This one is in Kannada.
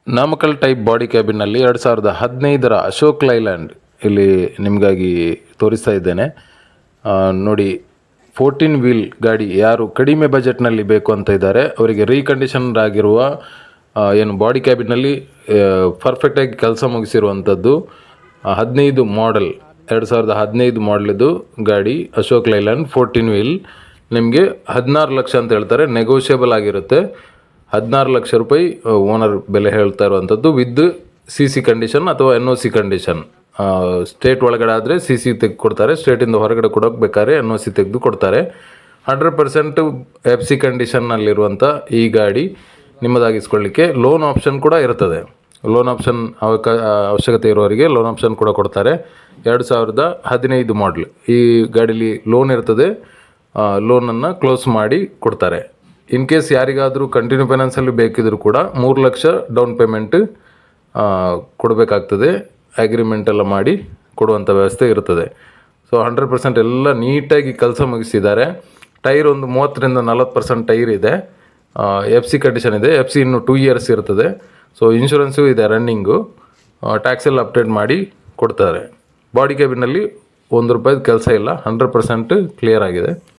ನಾಮಕಲ್ ಟೈಪ್ ಬಾಡಿ ಕ್ಯಾಬಿನಲ್ಲಿ 2015ರ ಅಶೋಕ್ ಲೈಲ್ಯಾಂಡ್ ಇಲ್ಲಿ ನಿಮಗಾಗಿ ತೋರಿಸ್ತಾ ಇದ್ದೇನೆ. ನೋಡಿ, 14 ವೀಲ್ ಗಾಡಿ ಯಾರು ಕಡಿಮೆ ಬಜೆಟ್ನಲ್ಲಿ ಬೇಕು ಅಂತ ಇದ್ದಾರೆ ಅವರಿಗೆ ರೀಕಂಡೀಷನ್ ಆಗಿರುವ ಏನು ಬಾಡಿ ಕ್ಯಾಬಿನಲ್ಲಿ ಪರ್ಫೆಕ್ಟಾಗಿ ಕೆಲಸ ಮುಗಿಸಿರುವಂಥದ್ದು 15 ಮಾಡಲ್ 2015 ಮಾಡಲಿದ್ದು ಗಾಡಿ ಅಶೋಕ್ ಲೈಲ್ಯಾಂಡ್ 14 ವೀಲ್. ನಿಮಗೆ 16 ಲಕ್ಷ ಅಂತ ಹೇಳ್ತಾರೆ, ನೆಗೋಷಿಯಬಲ್ ಆಗಿರುತ್ತೆ. 16 ಲಕ್ಷ ರೂಪಾಯಿ ಓನರ್ ಬೆಲೆ ಹೇಳ್ತಾ ಇರುವಂಥದ್ದು ವಿತ್ CC ಕಂಡೀಷನ್ ಅಥವಾ NOC ಕಂಡೀಷನ್. ಸ್ಟೇಟ್ ಒಳಗಡೆ ಆದರೆ CC ತೆಗೆದು ಕೊಡ್ತಾರೆ, ಸ್ಟೇಟಿಂದ ಹೊರಗಡೆ ಕೊಡೋಕೆ ಬೇಕಾದ್ರೆ NOC ತೆಗೆದು ಕೊಡ್ತಾರೆ. 100% FC ಕಂಡೀಷನ್ನಲ್ಲಿರುವಂಥ ಈ ಗಾಡಿ ನಿಮ್ಮದಾಗಿಸ್ಕೊಳ್ಳಿಕ್ಕೆ ಲೋನ್ ಆಪ್ಷನ್ ಕೂಡ ಇರ್ತದೆ. ಲೋನ್ ಆಪ್ಷನ್ ಅವಶ್ಯಕತೆ ಇರೋರಿಗೆ ಲೋನ್ ಆಪ್ಷನ್ ಕೂಡ ಕೊಡ್ತಾರೆ. 2015 ಮಾಡಲ್ ಈ ಗಾಡೀಲಿ ಲೋನ್ ಇರ್ತದೆ, ಲೋನನ್ನು ಕ್ಲೋಸ್ ಮಾಡಿ ಕೊಡ್ತಾರೆ. ಇನ್ ಕೇಸ್ ಯಾರಿಗಾದರೂ ಕಂಟಿನ್ಯೂ ಫೈನಾನ್ಸಲ್ಲಿ ಬೇಕಿದ್ದರೂ ಕೂಡ 3 ಲಕ್ಷ ಡೌನ್ ಪೇಮೆಂಟ್ ಕೊಡಬೇಕಾಗ್ತದೆ. ಅಗ್ರಿಮೆಂಟ್ ಎಲ್ಲ ಮಾಡಿ ಕೊಡುವಂಥ ವ್ಯವಸ್ಥೆ ಇರ್ತದೆ. ಸೊ 100% ಎಲ್ಲ ನೀಟಾಗಿ ಕೆಲಸ ಮುಗಿಸಿದ್ದಾರೆ. ಟೈರ್ ಒಂದು 30ರಿಂದ 40% ಟೈರ್ ಇದೆ. FC ಕಂಡೀಷನ್ ಇದೆ. FC ಇನ್ನು 2 ಇಯರ್ಸ್ ಇರ್ತದೆ. ಸೊ ಇನ್ಶೂರೆನ್ಸು ಇದೆ ರನ್ನಿಂಗು. ಟ್ಯಾಕ್ಸ್ ಎಲ್ಲ ಅಪ್ಡೇಟ್ ಮಾಡಿ ಕೊಡ್ತಾರೆ. ಬಾಡಿ ಕ್ಯಾಬಿನಲ್ಲಿ ₹1 ಕೆಲಸ ಇಲ್ಲ, 100% ಕ್ಲಿಯರ್ ಆಗಿದೆ.